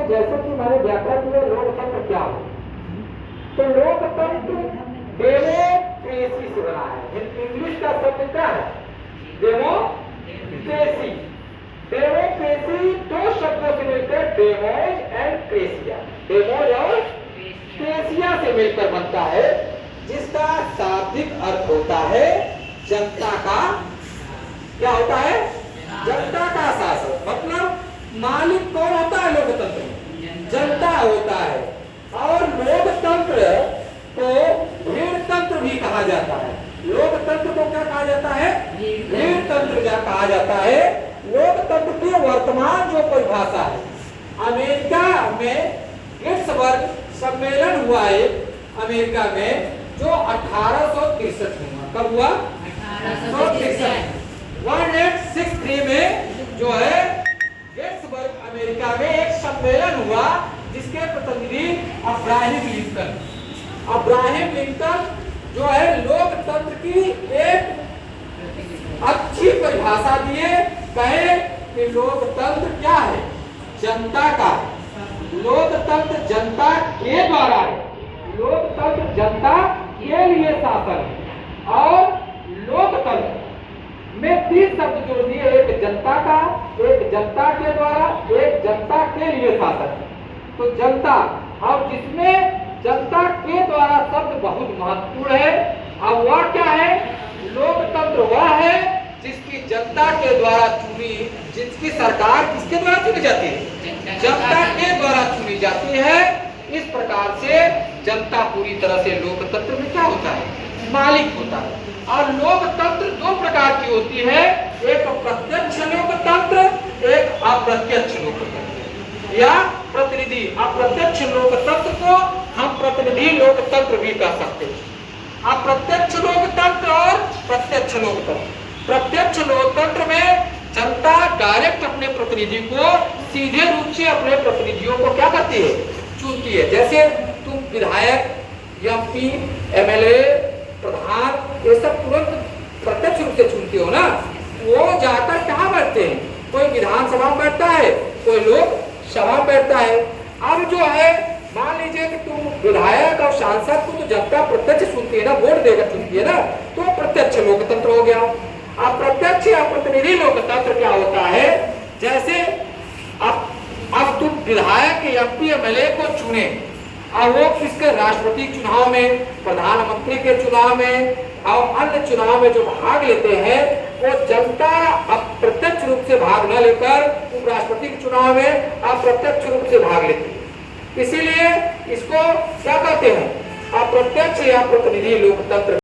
में जैसे कि मैंने व्याख्या की है लोकतंत्र क्या है, तो लोकतंत्र डेमोक्रेसी से बना है। इंग्लिश का शब्द क्या है? डेमोक्रेसी। डेमोक्रेसी दो शब्दों से मिलकर डेमोज एंड क्रेसिया, डेमोज और क्रेसिया से मिलकर बनता है, जिसका शाब्दिक अर्थ होता है जनता का, क्या होता है? जनता का शासन। मतलब मालिक कौन होता है लोकतंत्र में? जनता होता है। और लोकतंत्र को भीड़तंत्र भी कहा जाता है। लोकतंत्र को क्या कहा जाता है? भीड़तंत्र कहा जाता है। लोकतंत्र की वर्तमान जो परिभाषा है, अमेरिका में गेट्सबर्ग सम्मेलन हुआ है अमेरिका में, जो 1863 में हुआ। कब हुआ? 1863 में जो है गेट्सबर्ग अमेरिका में एक सम्मेलन हुआ, जिसके प्रतिनिधि अब्राहम लिंकन जो है लोकतंत्र की एक अच्छी परिभाषा दिए। कहे कि लोकतंत्र क्या है? जनता का। लोकतंत्र जनता के द्वारा है। लोकतंत्र जनता के लिए शासन है। और लोकतंत्र में 3 शब्द जोड़ दिए, एक जनता का, एक जनता के द्वारा, एक जनता के लिए शासन। तो जनता, और जिसमें जनता के द्वारा शब्द बहुत महत्वपूर्ण है। अब वह क्या है? लोकतंत्र वह है जिसकी जनता के द्वारा चुनी, जिसकी सरकार किसके द्वारा चुनी जाती है? जनता के द्वारा चुनी जाती है। इस प्रकार से जनता पूरी तरह से लोकतंत्र में क्या होता है? मालिक होता है। और लोकतंत्र 2 प्रकार की होती है, एक प्रत्यक्ष लोकतंत्र, एक अप्रत्यक्ष लोकतंत्र या प्रतिनिधि। अप्रत्यक्ष लोकतंत्र को हम प्रतिनिधि लोकतंत्र भी कह सकते हैं। अप्रत्यक्ष लोकतंत्र और प्रत्यक्ष लोकतंत्र। प्रत्यक्ष लोकतंत्र में जनता डायरेक्ट अपने प्रतिनिधि को सीधे रूप से अपने प्रतिनिधियों को क्या करती है? चुनती है। जैसे तुम विधायक, एमपी, एमएलए, प्रधान, ये सब तुरंत प्रत्यक्ष रूप से चुनते हो ना। वो जाकर कहाँ बैठते हैं? कोई विधानसभा में बैठता है, कोई लोक सभा में बैठता है। अब जो है मान लीजिए कि तुम विधायक और सांसद को तो जनता प्रत्यक्ष चुनती है ना, वोट देकर चुनती है ना, तो प्रत्यक्ष लोकतंत्र हो गया। अप्रत्यक्ष या प्रतिनिधि लोकतंत्र क्या होता है? जैसे अब तुम विधायक, एमपी, एमएलए को चुने और वो किसके? राष्ट्रपति चुनाव में, प्रधानमंत्री के चुनाव में और अन्य चुनाव में जो भाग लेते हैं, वो जनता अप्रत्यक्ष रूप से भाग न लेकर राष्ट्रपति के चुनाव में अप्रत्यक्ष रूप से भाग लेती है। इसीलिए इसको क्या कहते हैं? अप्रत्यक्ष या प्रतिनिधि लोकतंत्र।